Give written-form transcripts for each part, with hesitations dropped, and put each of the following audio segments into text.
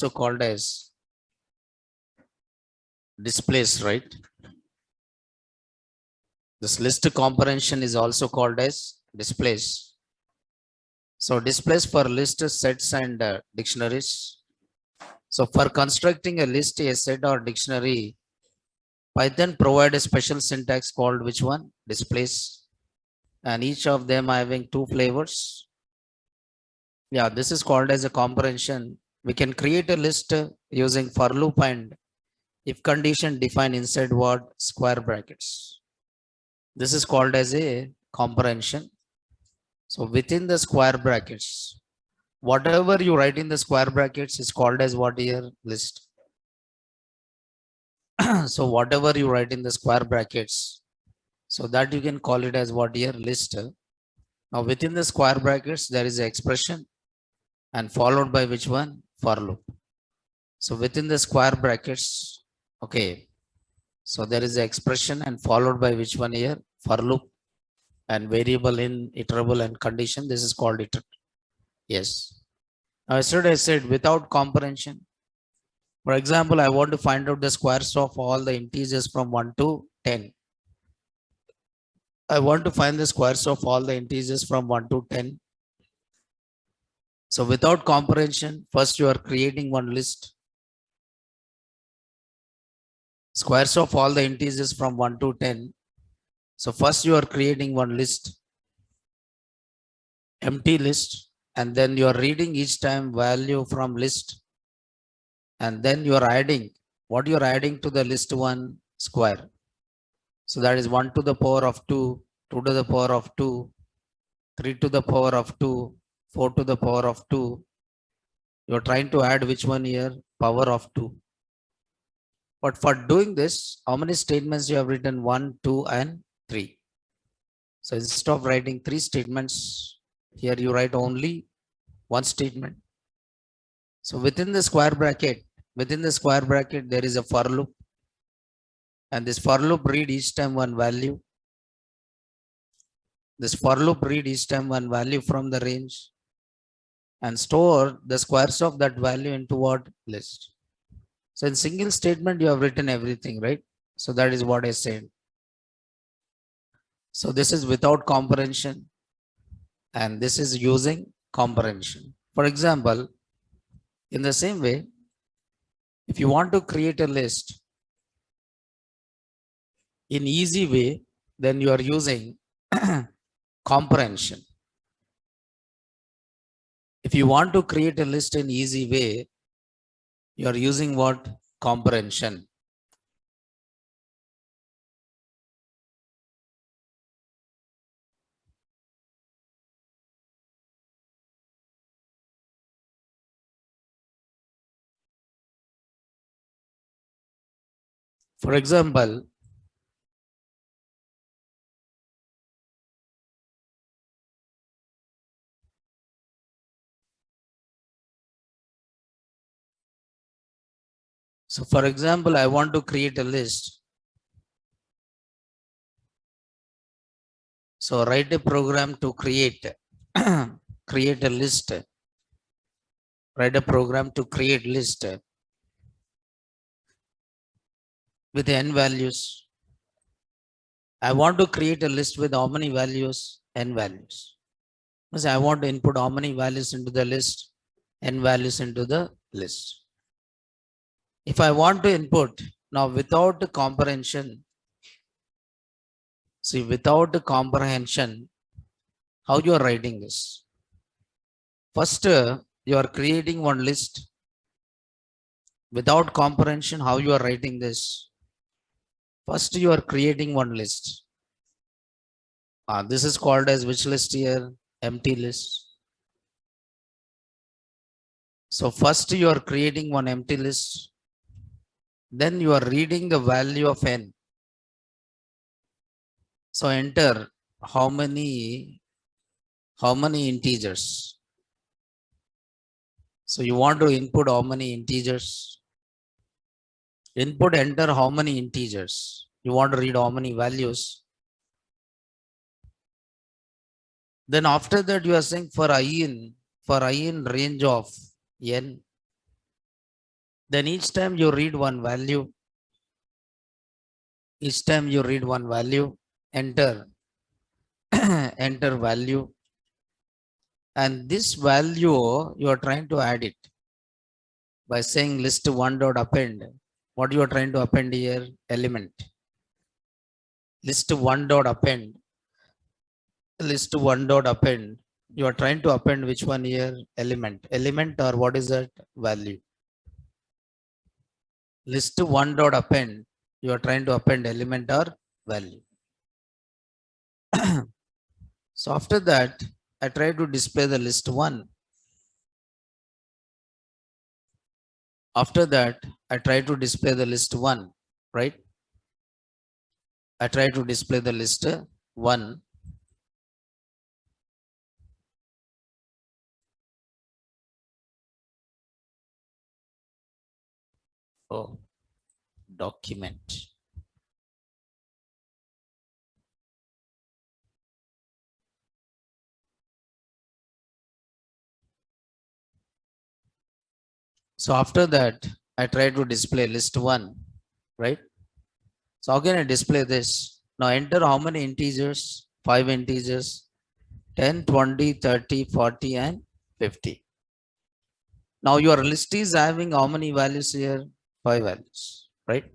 also called as displays, right? This list comprehension is also called as displays. So displays for list sets and dictionaries. So for constructing a list, a set or dictionary, Python provide a special syntax called which one? Displays. And each of them having two flavors. Yeah, this is called as a comprehension. We can create a list using for loop and if condition defined inside what? Square brackets. This is called as a comprehension. So within the square brackets, whatever you write in the square brackets is called as what here? List. So whatever you write in the square brackets, so that you can call it as what here? List. Now within the square brackets, there is an expression and followed by which one? For loop. So within the square brackets, okay. So there is an expression and followed by which one here? For loop and variable in iterable and condition. This is called iter. Yes. Now yesterday I said without comprehension. For example, I want to find out the squares of all the integers from 1 to 10. I want to find the squares of all the integers from 1 to 10. So without comprehension, first you are creating one list. Squares of all the integers from 1 to 10. So first you are creating one list, empty list, and then you are reading each time value from list. And then you are adding, what you are adding to the list one? Square. So that is 1 to the power of 2, 2 to the power of 2, 3 to the power of 2, 4 to the power of 2. You are trying to add which one here? Power of 2. But for doing this, how many statements you have written? 1, 2, and 3. So instead of writing 3 statements, here you write only one statement. So within the square bracket, there is a for loop. And this for loop read each time one value. This for loop read each time one value from the range and store the squares of that value into what? List. So in single statement, you have written everything, right? So that is what I said. So this is without comprehension and this is using comprehension. For example, in the same way, if you want to create a list in easy way, then you are using comprehension. If you want to create a list in easy way, you are using what? Comprehension. For example, I want to create a list. So write a program to create create a list. Write a program to create list with n values. I want to create a list with how many values? N values. Because I want to input how many values into the list? N values into the list. If I want to input now without comprehension, see without comprehension, how you are writing this? First, you are creating one list. Without comprehension, how you are writing this? First, you are creating one list. This is called as which list here? Empty list. So first you are creating one empty list. Then you are reading the value of n. So enter how many integers. So you want to input how many integers? Input enter how many integers. You want to read how many values. Then after that you are saying for I in range of n. Then each time you read one value, each time you read one value, enter, enter value, and this value you are trying to add it by saying list one dot append. What you are trying to append here? Element. List one dot append. List one dot append. You are trying to append which one here? Element. Element, or what is that? Value. List one dot append. You are trying to append element or value. So after that, I try to display the list one. After that, I try to display the list one, right? I try to display the list one. Oh, document. So after that, I try to display list one, right? So how can I display this? Now enter how many integers? 5 integers, 10, 20, 30, 40, and 50. Now your list is having how many values here? 5 values, right?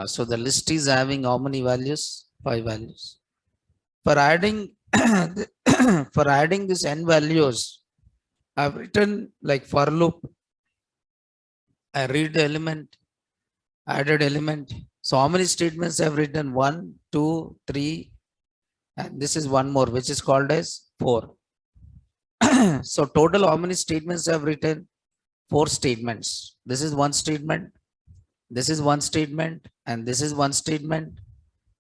So the list is having how many values? 5 values. For adding for adding this n values, I've written like for loop. I read the element, added element. So how many statements I've written? 1, 2, 3, and this is one more, which is called as 4. So total how many statements I've written? 4 statements. This is one statement, this is one statement, and this is one statement,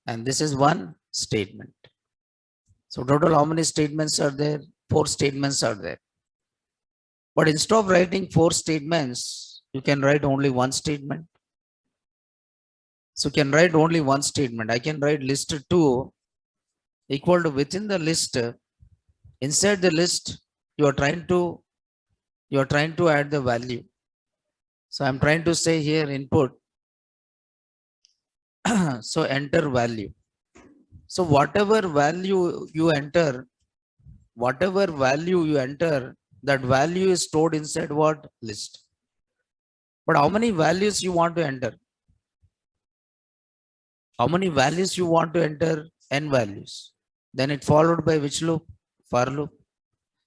and this is one statement. So total how many statements are there? 4 statements are there. But instead of writing 4 statements, you can write only one statement. So you can write only one statement. I can write list 2 equal to within the list. Inside the list, you are trying to add the value. So I'm trying to say here input. So enter value. So whatever value you enter, that value is stored inside what? List. But how many values you want to enter? How many values you want to enter? N values. Then it followed by which loop? For loop.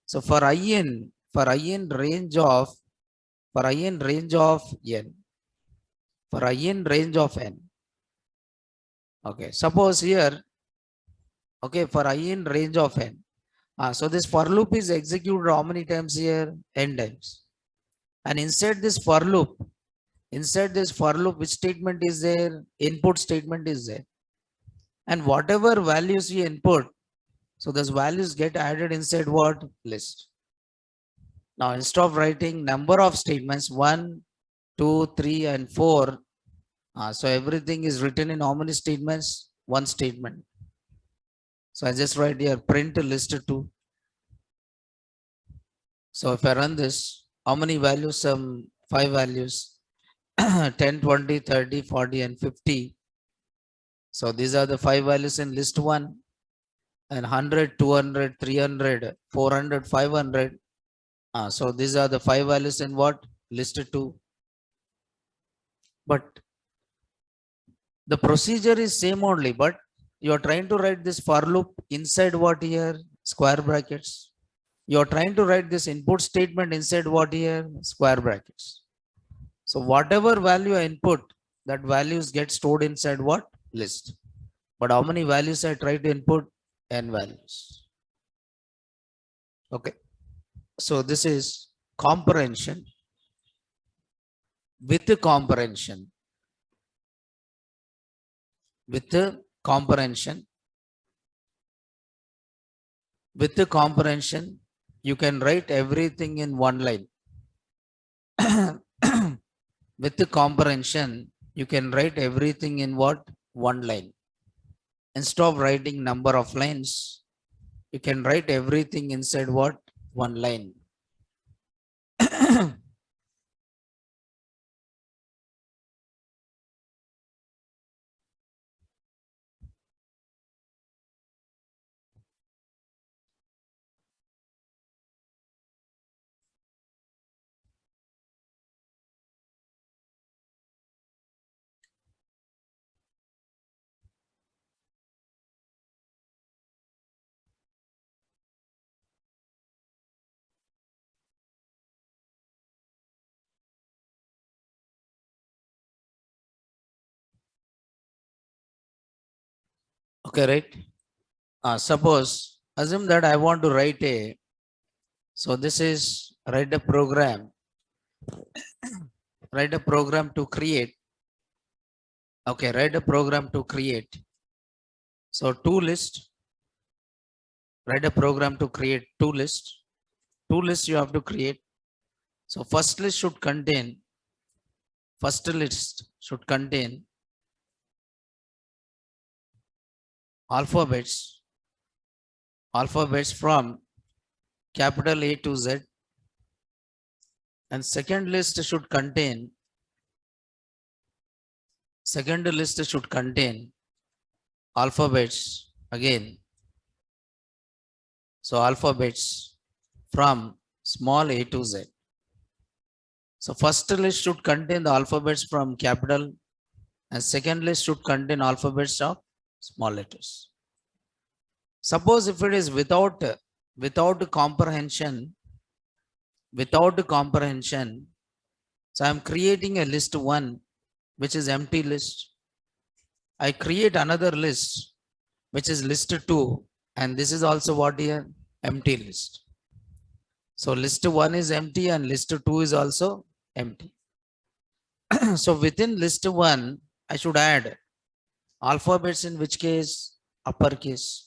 So for in range of n. For in range of n. Okay. Suppose here, okay, for in range of n. So this for loop is executed how many times here? N times. And inside this for loop, which statement is there? Input statement is there. And whatever values you input, so those values get added inside what? List. Now instead of writing number of statements, 1, 2, 3, and 4, so everything is written in how many statements? One statement. So I just write here print list 2. So if I run this, how many values? Some 5 values. 10, 20, 30, 40, and 50. So these are the 5 values in list 1. And 100, 200, 300, 400, 500. So these are the 5 values in what? List 2. But the procedure is same only, but you are trying to write this for loop inside what here? Square brackets. You are trying to write this input statement inside what here? Square brackets. So whatever value I input, that values get stored inside what? List. But how many values I try to input? N values. Okay. So this is comprehension with the comprehension. With the comprehension. With the comprehension, you can write everything in one line. With the comprehension, you can write everything in what? One line. Instead of writing number of lines, you can write everything inside what? One line. Okay, right? Suppose, assume that I want to write so this is write a program to create, okay, write a program to create. So write a program to create two lists you have to create. So first list should contain alphabets, alphabets from capital A to Z, and second list should contain alphabets again. So alphabets from small a to Z. So first list should contain the alphabets from capital and second list should contain alphabets of small letters. Suppose if it is without comprehension, so I am creating a list 1 which is empty list. I create another list which is list 2 and this is also what here? Empty list. So list 1 is empty and list 2 is also empty. So within list 1, I should add alphabets in which case? Uppercase.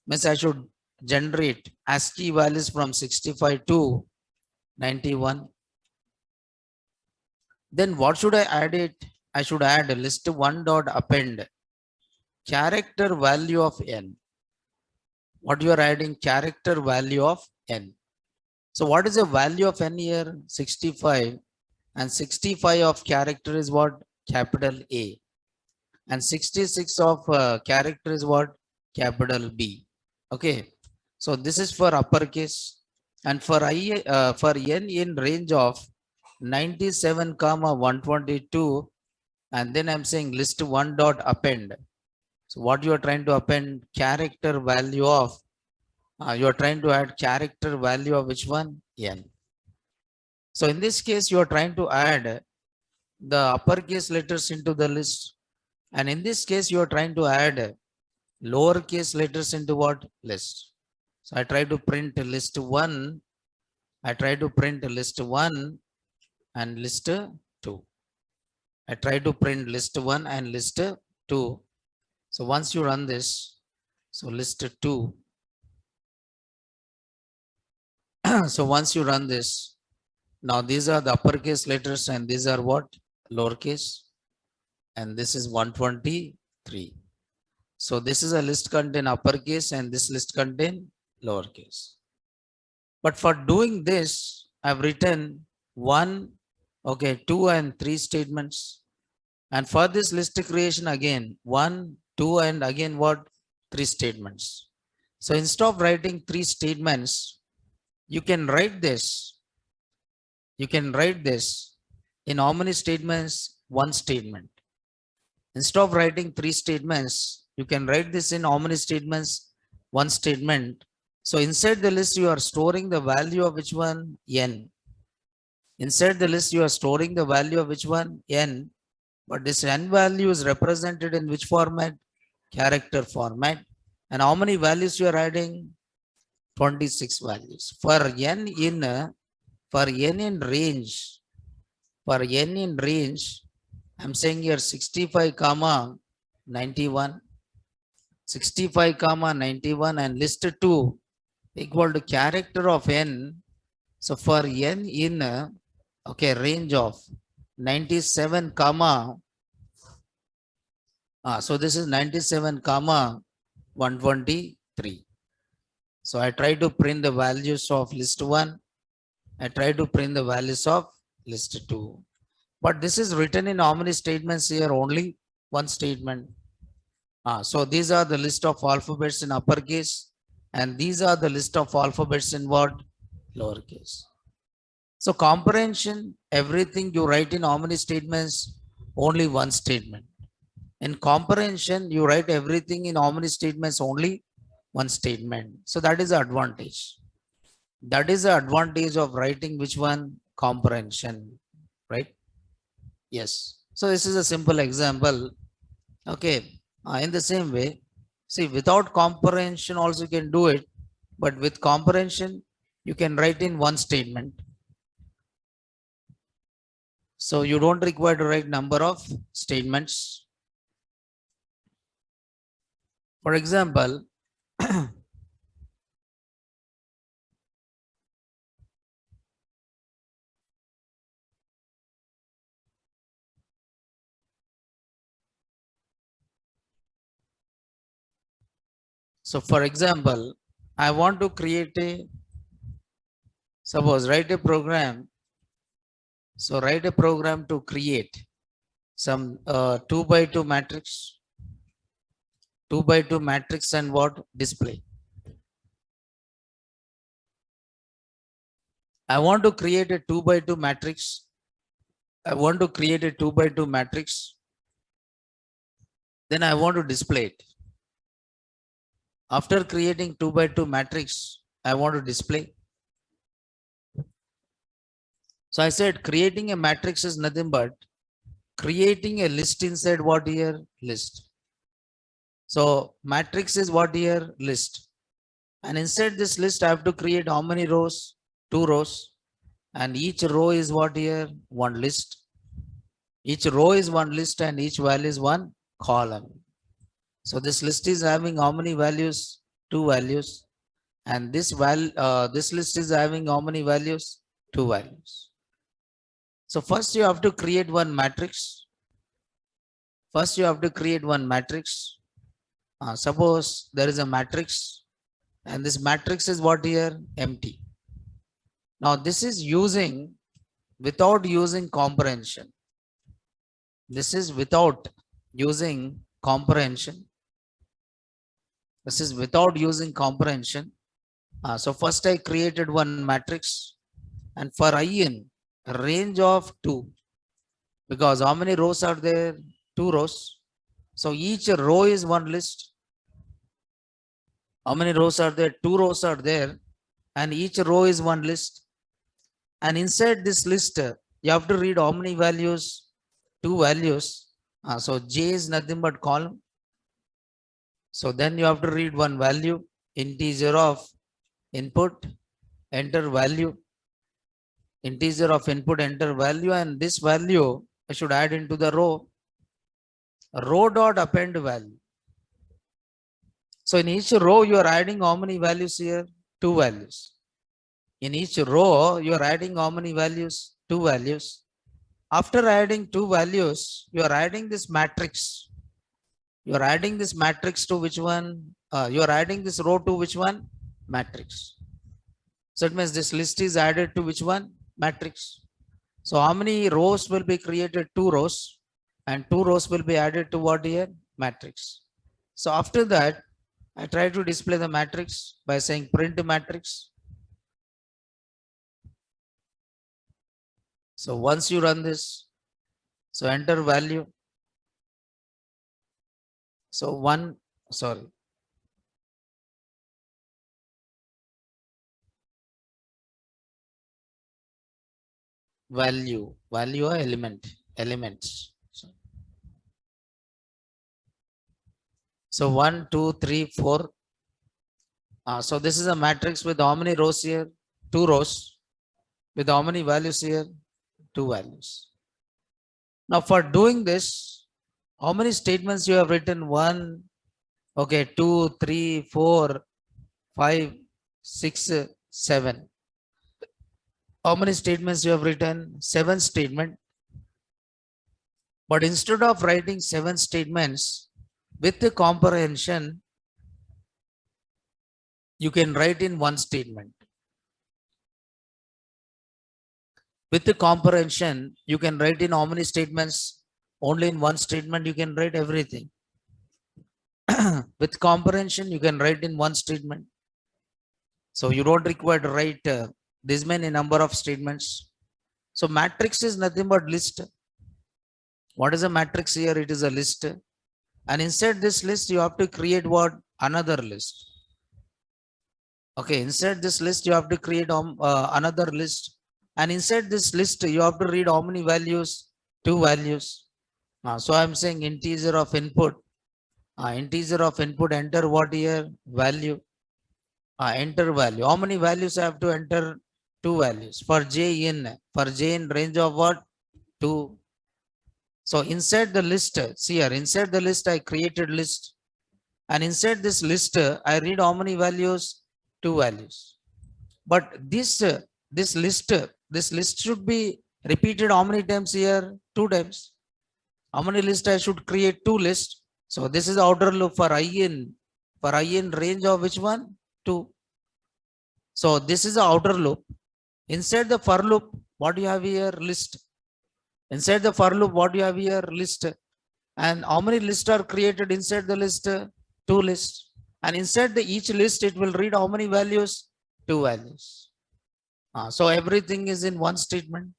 Means I should generate ASCII values from 65 to 91. Then what should I add it? I should add list 1 dot append character value of n. What you are adding? Character value of n. So what is the value of n here? 65. And 65 of character is what? Capital A. And 66 of character is what? Capital B. Okay. So this is for uppercase. And for n in range of 97 comma 122, and then I'm saying list 1 dot append. So what you are trying to append? Character value of you are trying to add character value of which one? N. So in this case, you are trying to add the uppercase letters into the list. And in this case, you are trying to add lowercase letters into what? List. So I try to print list 1. I try to print list 1 and list 2. I try to print list 1 and list 2. So once you run this, so list 2. So once you run this, now these are the uppercase letters and these are what? Lowercase. And this is 123. So this is a list contain uppercase and this list contain lowercase. But for doing this, I've written 1, okay, 2 and 3 statements. And for this list creation again, 1, 2 and again what? 3 statements. So instead of writing 3 statements, you can write this. You can write this in how many statements? 1 statement. Instead of writing 3 statements, you can write this in how many statements? 1 statement. So inside the list, you are storing the value of which one? N. Inside the list, you are storing the value of which one? N. But this N value is represented in which format? Character format. And how many values you are adding? 26 values. For N in range, I'm saying here 65 comma 91, 65 comma 91 and list 2 equal to character of n. So for n in okay range of 97 comma so this is 97 comma 123. So I try to print the values of list 1. I try to print the values of list 2. But this is written in how many statements here? Only 1 statement. So these are the list of alphabets in uppercase and these are the list of alphabets in what? Lowercase. So comprehension, everything you write in how many statements? Only 1 statement. In comprehension, you write everything in how many statements? Only 1 statement. So that is the advantage. That is the advantage of writing which one? Comprehension, right? Yes. So this is a simple example. Okay. In the same way, See, without comprehension also you can do it, but with comprehension, you can write in one statement. So you don't require to write number of statements. For example, so for example, I want to create a, suppose write a program. So write a program to create some 2 by 2 matrix, 2 by 2 matrix and what display. I want to create a 2 by 2 matrix. I want to create a 2 by 2 matrix. Then I want to display it. After creating 2 by 2 matrix, I want to display. So I said creating a matrix is nothing but creating a list inside what here? List. So matrix is what here? List. And inside this list, I have to create how many rows? 2 rows. And each row is what here? One list. Each row is one list and each value is one column. So this list is having how many values? 2 values. And this list is having how many values? 2 values. So first you have to create one matrix. First you have to create one matrix. Suppose there is a matrix and this matrix is what here? Empty. Now this is using without using comprehension. This is without using comprehension. This is without using comprehension. So first I created one matrix and for in range of 2, because how many rows are there? 2 rows. So each row is one list. How many rows are there? 2 rows are there and each row is one list. And inside this list, you have to read how many values? 2 values. So J is nothing but column. So then you have to read one value, integer of input, enter value, integer of input, enter value, and this value I should add into the row dot append value. So in each row you are adding how many values here? 2 values. In each row you are adding how many values? 2 values. After adding 2 values, you are adding this matrix. You are adding this matrix to which one? You are adding this row to which one? Matrix. So it means this list is added to which one? Matrix. So how many rows will be created? 2 rows. And 2 rows will be added to what here? Matrix. So after that, I try to display the matrix by saying print matrix. So once you run this, so enter value. So value or elements. So 1, 2, 3, 4. So this is a matrix with how many rows here? 2 rows. With how many values here? 2 values. Now for doing this, how many statements you have written? 1, okay, 2, 3, 4, 5, 6, 7. How many statements you have written? 7 statements. But instead of writing 7 statements with the comprehension, you can write in one statement. With the comprehension, you can write in how many statements? Only in one statement you can write everything. With comprehension, you can write in one statement. So you don't require to write this many number of statements. So matrix is nothing but list. What is a matrix here? It is a list. And inside this list, you have to create what? Another list. Okay, inside this list, you have to create another list. And inside this list, you have to read how many values? 2 values. So I'm saying integer of input, Integer of input, enter what here? Value. Enter value. How many values I have to enter? Two values. For j in range of what? 2. So inside the list, see here, inside the list I created list. And inside this list, I read how many values? Two values. But this list should be repeated how many times here? Two times. How many lists I should create? Two lists. So this is the outer loop for I in. For I in range of which one? 2. So this is the outer loop. Inside the for loop, what do you have here? List. Inside the for loop, what do you have here? List. And how many lists are created inside the list? Two lists. And inside the each list, it will read how many values? Two values. So everything is in one statement.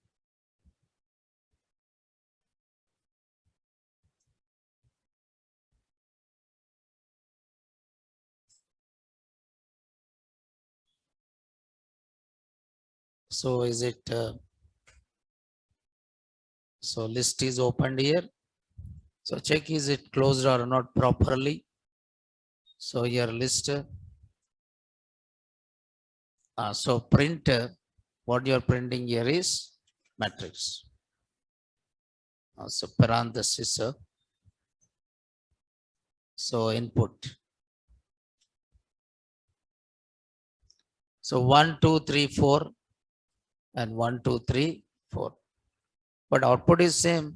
So is it, so list is opened here. So check is it closed or not properly. So here list. So print, what you're printing here is matrix. So parenthesis. So input. So 1, 2, 3, 4 and 1, 2, 3, 4. But output is same.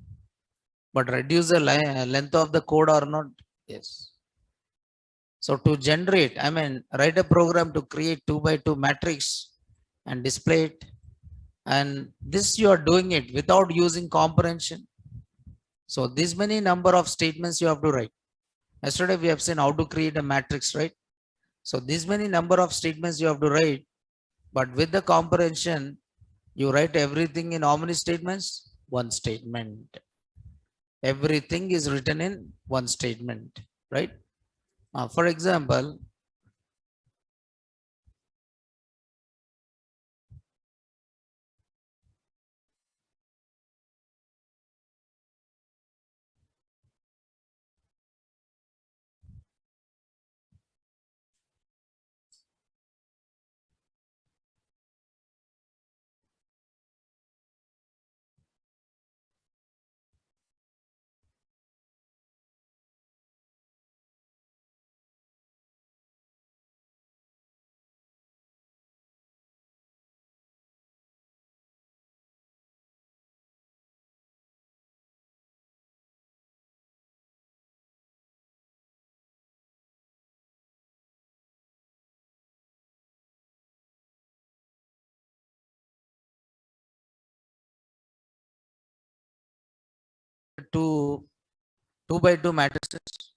But reduce the length of the code or not? Yes. So to generate, I mean, write a program to create 2 by 2 matrix and display it. And this you are doing it without using comprehension. So this many number of statements you have to write. Yesterday we have seen how to create a matrix, right? So this many number of statements you have to write, but with the comprehension, you write everything in how many statements? One statement. Everything is written in one statement, right? For example, two by two matrices.